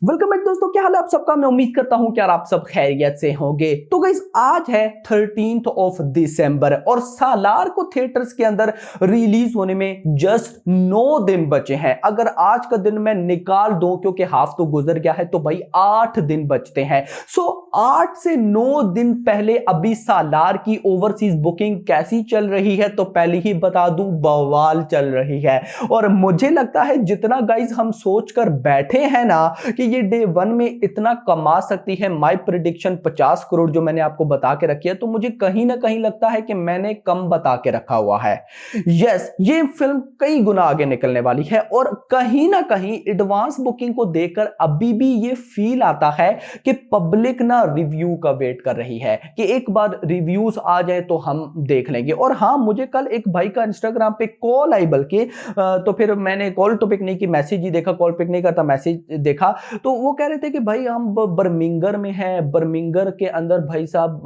Welcome back दोस्तों, क्या हाल है आप सबका। मैं उम्मीद करता हूं कि यार आप सब खैरियत से होंगे। तो गाइस आज है 13th ऑफ दिसंबर और सालार को थिएटर्स के अंदर रिलीज होने में जस्ट 9 दिन बचे हैं। अगर आज का दिन मैं निकाल दूं क्योंकि हाफ तो गुजर गया है तो भाई 8 दिन बचते हैं। सो 8 से 9 दिन पहले अभी सालार की ओवरसीज बुकिंग कैसी चल रही है तो पहले ही बता दूं, बवाल चल रही है। और मुझे लगता है जितना गाइस हम सोच कर बैठे हैं ना कि ये डे वन में इतना कमा सकती है, माय प्रिडिक्शन 50 करोड़ जो मैंने आपको बता के रखी है, तो मुझे कहीं ना कहीं लगता है कि मैंने कम बता के रखा हुआ है। यस, ये फिल्म कई गुना आगे निकलने वाली है और कहीं ना कहीं एडवांस बुकिंग को देखकर अभी भी ये फील आता है कि पब्लिक ना रिव्यू का वेट कर रही है कि एक बार रिव्यूज आ जाए तो हम देख लेंगे। और हाँ, मुझे कल एक भाई का इंस्टाग्राम पे कॉल आई, बल्कि तो फिर मैंने कॉल तो पिक नहीं की, मैसेज ही देखा, कॉल पिक नहीं करता, मैसेज देखा। तो वो कह रहे थे कि भाई हम बर्मिंगर में हैं, बर्मिंगर के अंदर भाई साहब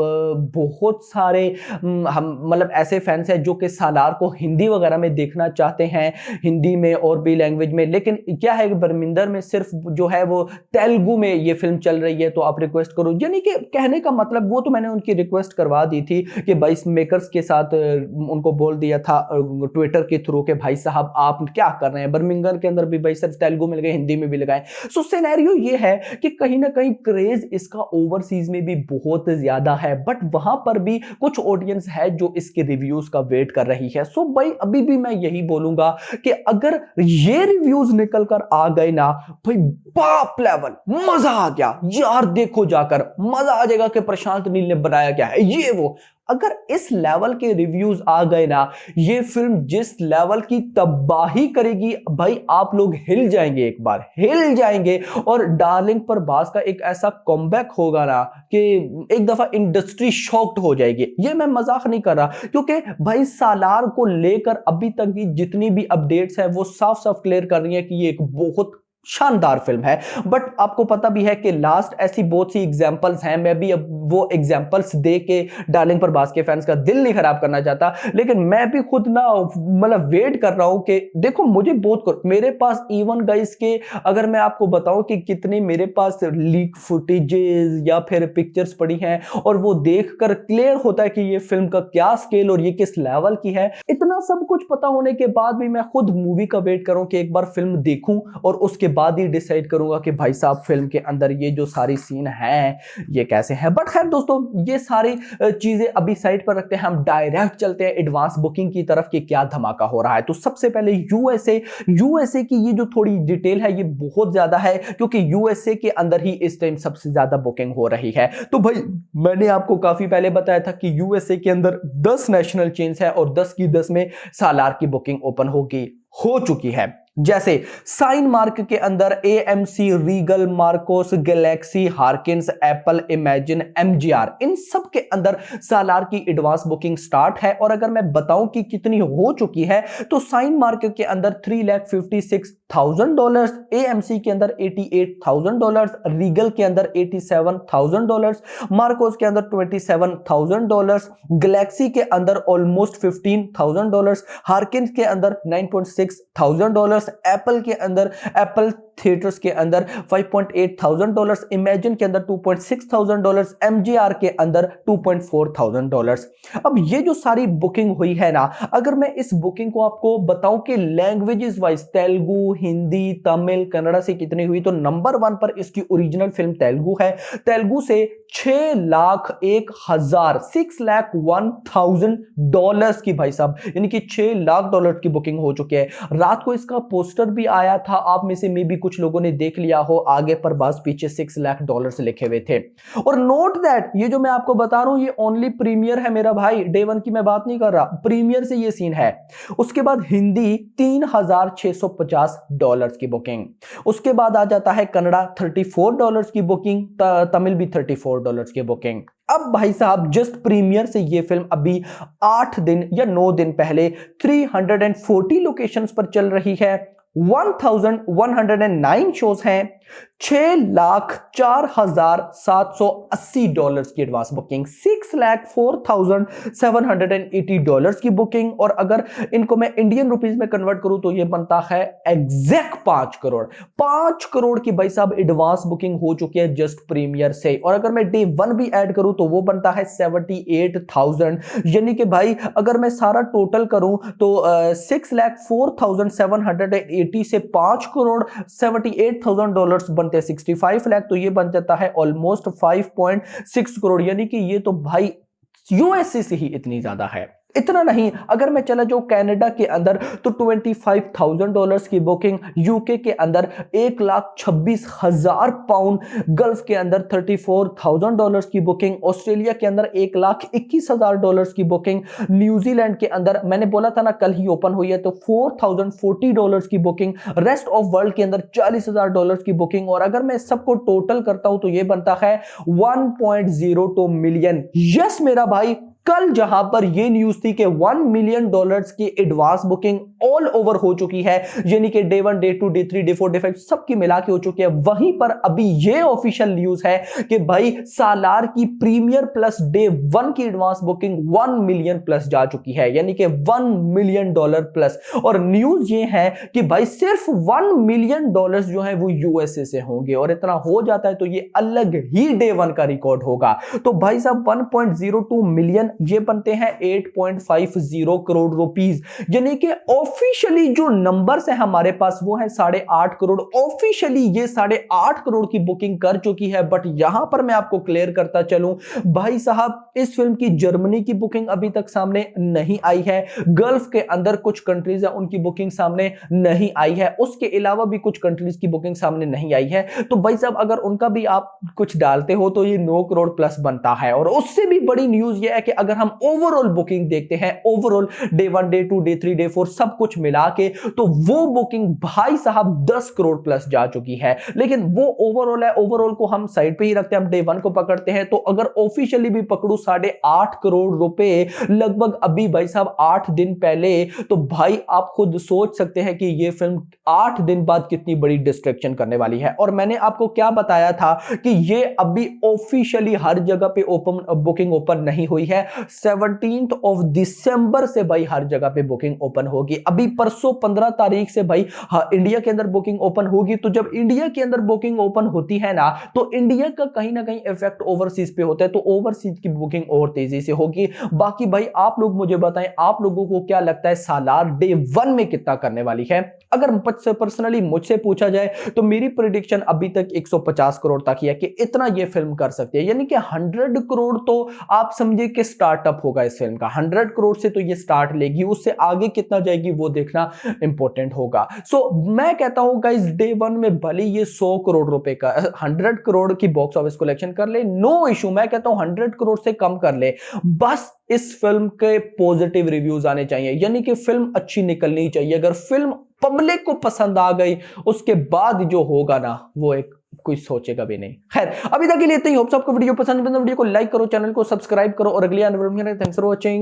बहुत सारे हम मतलब ऐसे फैंस हैं जो कि सालार को हिंदी वगैरह में देखना चाहते हैं, हिंदी में और भी लैंग्वेज में। लेकिन क्या है कि बर्मिंगर में सिर्फ जो है वो तेलुगु में ये फिल्म चल रही है, तो आप रिक्वेस्ट करो। यानी कि कहने का मतलब, वो तो मैंने उनकी रिक्वेस्ट करवा दी थी कि भाई मेकर्स के साथ उनको बोल दिया था ट्विटर के थ्रू कि भाई साहब आप क्या कर रहे हैं, बर्मिंगर के अंदर भी भाई सिर्फ तेलुगु में लगाए, हिंदी में भी लगाए। सो सिनेरियो ये है कि कहीं ना कहीं क्रेज इसका ओवरसीज में भी बहुत ज्यादा है, बट वहां पर भी कुछ ऑडियंस है जो इसके रिव्यूज का वेट कर रही है। सो भाई अभी भी मैं यही बोलूंगा कि अगर ये रिव्यूज निकल कर आ गए ना भाई, बाप लेवल मजा आ गया यार, देखो जाकर मजा आ जाएगा कि प्रशांत नील ने बनाया क्या है ये वो। अगर इस लेवल के रिव्यूज आ गए ना, ये फिल्म जिस लेवल की तबाही करेगी भाई, आप लोग हिल जाएंगे, एक बार हिल जाएंगे। और डार्लिंग प्रभास का एक ऐसा कमबैक होगा ना कि एक दफा इंडस्ट्री शॉक्ड हो जाएगी। ये मैं मजाक नहीं कर रहा, क्योंकि भाई सालार को लेकर अभी तक की जितनी भी अपडेट्स है वो साफ साफ क्लियर कर रही है कि ये एक बहुत शानदार फिल्म है। बट आपको पता भी है कि लास्ट ऐसी बहुत सी एग्जांपल्स हैं। मैं भी अब वो एग्जांपल्स दे के डार्लिंग प्रभास के फैंस का दिल नहीं खराब करना चाहता, लेकिन मैं भी खुद ना मतलब वेट कर रहा हूं कि देखो मुझे बहुत मेरे पास इवन गाइस के, अगर मैं आपको बताऊं कि कितने मेरे पास लीक फुटेजेस या फिर पिक्चर्स पड़ी हैं, और वो देखकर क्लियर होता है कि ये फिल्म का क्या स्केल और ये किस लेवल की है। इतना सब कुछ पता होने के बाद भी मैं खुद मूवी का वेट करूं कि एक बार फिल्म देखूं और उसके बाद ही डिसाइड करूंगा कि भाई साहब फिल्म के अंदर ये जो सारी सीन हैं ये कैसे हैं। बट खैर दोस्तों, ये सारी चीजें अभी साइड पर रखते हैं, हम डायरेक्ट चलते हैं एडवांस बुकिंग की तरफ कि क्या धमाका हो रहा है। तो सबसे पहले यूएसए की ये जो थोड़ी डिटेल है ये बहुत ज्यादा है, क्योंकि यूएसए के अंदर ही इस टाइम सबसे ज्यादा बुकिंग हो रही है। तो भाई मैंने आपको काफी पहले बताया था कि यूएसए के अंदर 10 नेशनल चेन्स है और 10 की 10 में सालार की बुकिंग ओपन हो चुकी है। जैसे साइन मार्क के अंदर AMC, Regal, Marcus, Galaxy, Harkins, Apple, Imagine, MGR, इन सब के अंदर सालार की एडवांस बुकिंग स्टार्ट है। और अगर मैं बताऊं कि कितनी हो चुकी है, तो साइन मार्क के अंदर $356,000, एएमसी के अंदर $88,000, रीगल के अंदर $87,000, मार्कोस के अंदर $27,000, गैलेक्सी के ऑलमोस्ट $15,000, हार्किंस के अंदर $9,600, एप्पल के अंदर एप्पल थिएटर्स के अंदर $5,800, इमेजिन के अंदर $2,600, एमजीआर के अंदर $2,400। अब ये जो सारी बुकिंग हुई है ना, अगर मैं इस बुकिंग को आपको बताऊं कि लैंग्वेजेस वाइज तेलुगु, हिंदी, तमिल, कन्नड़ा से कितनी हुई, तो नंबर 1 पर इसकी ओरिजिनल फिल्म तेलुगु है। तेलुगु से $6,01,000 की भाई साहब, यानी कि $6 लाख की बुकिंग हो चुकी है। रात को इसका पोस्टर भी आया था, आप में से मे भी कुछ लोगों ने देख लिया हो, आगे पर बस पीछे $6 लाख लिखे हुए थे। और नोट दैट ये जो मैं आपको बता रहा हूं ये ओनली प्रीमियर है मेरा भाई, डे 1 की मैं बात नहीं कर रहा, प्रीमियर से ये सीन है। उसके बाद हिंदी $3,650 की बुकिंग, उसके बाद आ जाता है कन्नड़ा $34 की बुकिंग, तमिल भी $34 की बुकिंग। अब भाई साहब जस्ट प्रीमियर से ये फिल्म अभी 8 दिन या 9 दिन पहले 340 लोकेशंस पर चल रही है, 1109 शोज हैं, $6,04,780 की एडवांस बुकिंग, $6,04,780 की बुकिंग। और अगर इनको मैं इंडियन रुपीस में कन्वर्ट करूं तो ये बनता है एग्जैक्ट 5 करोड़। 5 करोड़ की भाई साहब एडवांस बुकिंग हो चुकी है जस्ट प्रीमियर से। और अगर मैं डे 1 भी ऐड करूं तो वो बनता है 78,000। यानी कि भाई अगर मैं सारा टोटल करूं तो 6,04,780 से 5 करोड़ $78,000 बनते हैं 65 लाख, तो ये बन जाता है ऑलमोस्ट 5.6 करोड़। यानी कि ये तो भाई यूएसए से ही इतनी ज्यादा है। इतना नहीं, अगर मैं चला जाऊं कनाडा के अंदर तो $25,000 की बुकिंग, यूके के अंदर 1,26,000 पाउंड, गल्फ के अंदर $34,000 की बुकिंग, ऑस्ट्रेलिया के अंदर $1,21,000 की बुकिंग, न्यूजीलैंड के अंदर मैंने बोला था ना कल ही ओपन हुई है तो $4,040 की बुकिंग, रेस्ट ऑफ वर्ल्ड के अंदर $40,000 की बुकिंग। और अगर मैं सबको टोटल करता हूं तो यह बनता है 1.02 मिलियन। यस मेरा भाई, कल जहां पर यह न्यूज थी कि $1 मिलियन की एडवांस बुकिंग ऑल ओवर हो चुकी है, यानी कि day 1, day 2, day 3, day 4, day 5 सबकी मिला के हो चुकी है, वहीं पर अभी यह ऑफिशियल न्यूज है कि भाई सालार की प्रीमियर प्लस डे 1 की एडवांस बुकिंग 1 मिलियन प्लस जा चुकी है, यानी कि $1 मिलियन प्लस। और न्यूज ये है कि भाई सिर्फ $1 मिलियन जो है वो यूएसए से होंगे, और इतना हो जाता है तो ये अलग ही डे 1 का रिकॉर्ड होगा। तो भाई साहब 1.02 मिलियन ये बनते हैं 8.50 करोड़ रुपीस, यानी कि ऑफिशियली जो नंबर्स है हमारे पास वो है 8.5 करोड़। ऑफिशियली ये 8.5 करोड़ की बुकिंग कर चुकी है। बट यहां पर मैं आपको क्लियर करता चलूं भाई साहब, इस फिल्म की जर्मनी की बुकिंग अभी तक सामने नहीं आई है, गल्फ के अंदर कुछ कंट्रीज है उनकी बुकिंग सामने नहीं आई है, उसके अलावा भी कुछ कंट्रीज की बुकिंग सामने नहीं आई है। तो भाई साहब अगर उनका भी आप कुछ डालते हो तो ये 9 करोड़ प्लस बनता है। और उससे भी बड़ी न्यूज ये है कि अगर हम ओवरऑल बुकिंग देखते हैं, overall day 1, day 2, day 3, day 4 सब कुछ मिला के, तो वो बुकिंग भाई साहब 10 करोड़ प्लस जा चुकी है। लेकिन वो ओवरऑल है, ओवरऑल को हम साइड पे ही रखते हैं, हम डे 1 को पकड़ते हैं। तो अगर ऑफिशियली भी पकड़ू 8.5 करोड़ रुपए लगभग अभी भाई साहब 8 दिन पहले, तो भाई आप खुद सोच सकते हैं कि ये फिल्म 8 दिन बाद कितनी बड़ी डिस्ट्रैक्शन करने वाली है। और मैंने आपको क्या बताया था कि ये अभी ऑफिशियली हर जगह पे बुकिंग ओपन नहीं हुई है। 17 दिसंबर से भाई हर जगह पे बुकिंग ओपन होगी। अभी परसों 15 तारीख से भाई इंडिया के अंदर बुकिंग ओपन होगी। तो जब इंडिया के अंदर बुकिंग ओपन होती है ना, तो इंडिया का कहीं ना कहीं इफेक्ट ओवरसीज पे होता है, तो ओवरसीज की बुकिंग और तेजी से होगी। बाकी भाई आप लोग मुझे बताएं, आप लोगों को क्या लगता है सालार डे 1 में कितना करने वाली है? अगर पर्सनली मुझसे पूछा जाए तो मेरी प्रेडिक्शन अभी तक 150 करोड़ तक ही है कि इतना ये फिल्म कर सकती है। यानी कि 100 करोड़ तो आप समझिए कि स्टार्टअप होगा इस फिल्म का। 100 करोड़ से तो ये स्टार्ट लेगी, उससे आगे कितना जाएगी वो देखना इंपॉर्टेंट होगा। सो मैं कहता हूं गाइस डे 1 में भले ये 100 करोड़ रुपए का 100 करोड़ की बॉक्स ऑफिस कलेक्शन कर ले, नो इशू। मैं कहता हूं 100 करोड़ से कम कर ले, बस इस फिल्म के पॉजिटिव रिव्यूज आने चाहिए, यानी कि फिल्म अच्छी निकलनी चाहिए। अगर फिल्म पब्लिक को पसंद आ गई, उसके बाद जो होगा ना वो एक कोई सोचेगा भी नहीं। खैर अभी तक के लिए इतना ही। होप आपको वीडियो पसंद है, वीडियो को लाइक करो, चैनल को सब्सक्राइब करो और अगली आने वाली थैंक्स फॉर वॉचिंग।